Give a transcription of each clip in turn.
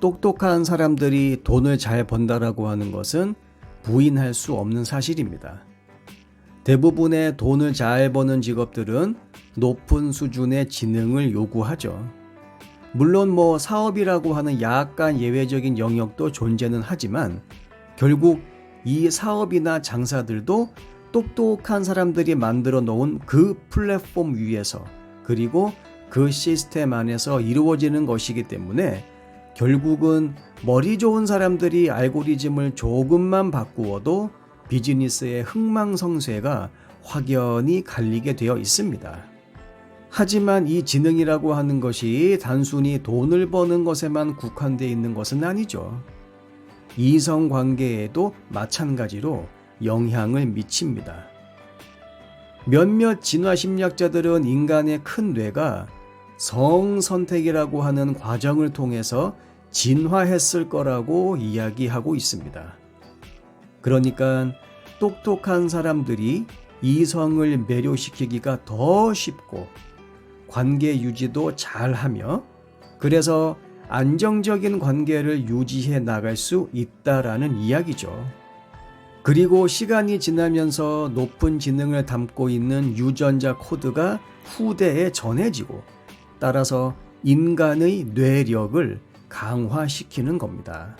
똑똑한 사람들이 돈을 잘 번다라고 하는 것은 부인할 수 없는 사실입니다. 대부분의 돈을 잘 버는 직업들은 높은 수준의 지능을 요구하죠. 물론 사업이라고 하는 약간 예외적인 영역도 존재는 하지만 결국 이 사업이나 장사들도 똑똑한 사람들이 만들어 놓은 그 플랫폼 위에서 그리고 그 시스템 안에서 이루어지는 것이기 때문에 결국은 머리 좋은 사람들이 알고리즘을 조금만 바꾸어도 비즈니스의 흥망성쇠가 확연히 갈리게 되어 있습니다. 하지만 이 지능이라고 하는 것이 단순히 돈을 버는 것에만 국한되어 있는 것은 아니죠. 이성관계에도 마찬가지로 영향을 미칩니다. 몇몇 진화심리학자들은 인간의 큰 뇌가 성선택이라고 하는 과정을 통해서 진화했을 거라고 이야기하고 있습니다. 그러니까 똑똑한 사람들이 이성을 매료시키기가 더 쉽고 관계 유지도 잘하며 그래서 안정적인 관계를 유지해 나갈 수 있다라는 이야기죠. 그리고 시간이 지나면서 높은 지능을 담고 있는 유전자 코드가 후대에 전해지고 따라서 인간의 뇌력을 강화시키는 겁니다.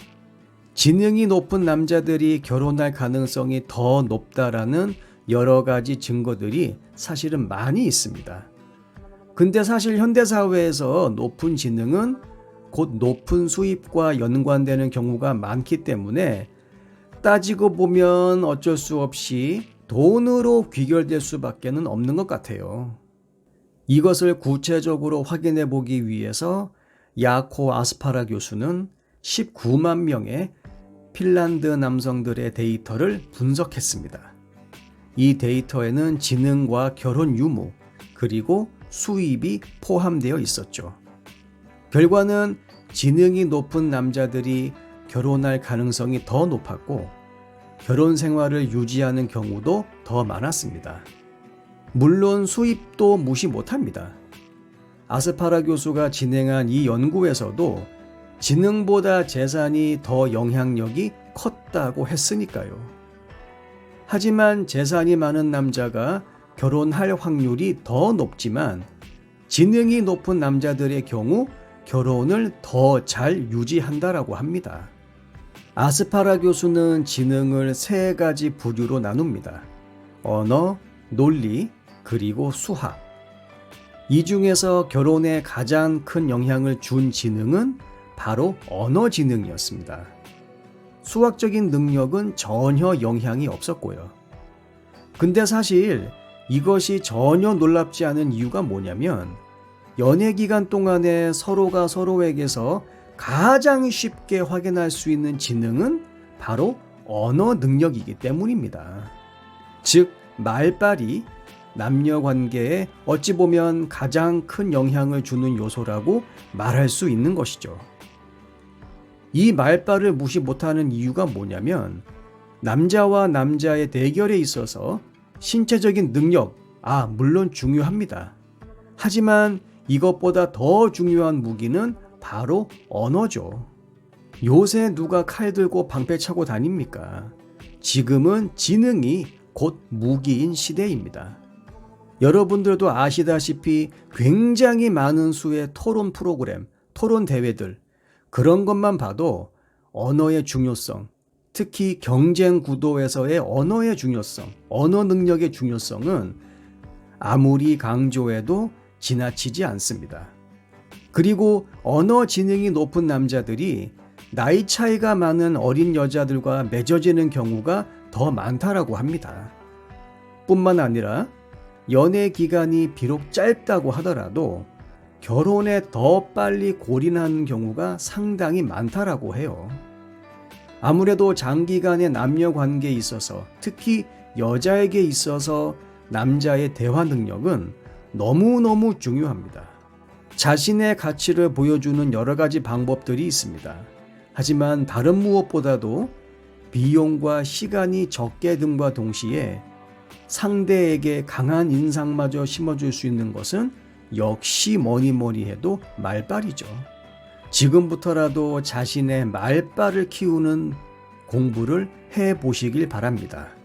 지능이 높은 남자들이 결혼할 가능성이 더 높다라는 여러 가지 증거들이 사실은 많이 있습니다. 근데 사실 현대사회에서 높은 지능은 곧 높은 수입과 연관되는 경우가 많기 때문에 따지고 보면 어쩔 수 없이 돈으로 귀결될 수밖에 없는 것 같아요. 이것을 구체적으로 확인해 보기 위해서 야코 아스파라 교수는 19만 명의 핀란드 남성들의 데이터를 분석했습니다. 이 데이터에는 지능과 결혼 유무 그리고 수입이 포함되어 있었죠. 결과는 지능이 높은 남자들이 결혼할 가능성이 더 높았고 결혼 생활을 유지하는 경우도 더 많았습니다. 물론 수입도 무시 못합니다. 아스파라 교수가 진행한 이 연구에서도 지능보다 재산이 더 영향력이 컸다고 했으니까요. 하지만 재산이 많은 남자가 결혼할 확률이 더 높지만 지능이 높은 남자들의 경우 결혼을 더 잘 유지한다라고 합니다. 아스파라 교수는 지능을 세 가지 부류로 나눕니다. 언어, 논리, 그리고 수학. 이 중에서 결혼에 가장 큰 영향을 준 지능은 바로 언어 지능이었습니다. 수학적인 능력은 전혀 영향이 없었고요. 근데 사실 이것이 전혀 놀랍지 않은 이유가 뭐냐면 연애 기간 동안에 서로가 서로에게서 가장 쉽게 확인할 수 있는 지능은 바로 언어 능력이기 때문입니다. 즉, 말빨이 남녀 관계에 어찌 보면 가장 큰 영향을 주는 요소라고 말할 수 있는 것이죠. 이 말빨을 무시 못하는 이유가 뭐냐면 남자와 남자의 대결에 있어서 신체적인 능력, 물론 중요합니다. 하지만 이것보다 더 중요한 무기는 바로 언어죠. 요새 누가 칼 들고 방패 차고 다닙니까? 지금은 지능이 곧 무기인 시대입니다. 여러분들도 아시다시피 굉장히 많은 수의 토론 프로그램, 토론 대회들, 그런 것만 봐도 언어의 중요성, 특히 경쟁 구도에서의 언어의 중요성, 언어 능력의 중요성은 아무리 강조해도 지나치지 않습니다. 그리고 언어 지능이 높은 남자들이 나이 차이가 많은 어린 여자들과 맺어지는 경우가 더 많다라고 합니다. 뿐만 아니라 연애 기간이 비록 짧다고 하더라도 결혼에 더 빨리 골인하는 경우가 상당히 많다라고 해요. 아무래도 장기간의 남녀 관계에 있어서 특히 여자에게 있어서 남자의 대화 능력은 너무너무 중요합니다. 자신의 가치를 보여주는 여러 가지 방법들이 있습니다. 하지만 다른 무엇보다도 비용과 시간이 적게 든과 동시에 상대에게 강한 인상마저 심어줄 수 있는 것은 역시 뭐니 해도 말빨이죠. 지금부터라도 자신의 말빨을 키우는 공부를 해 보시길 바랍니다.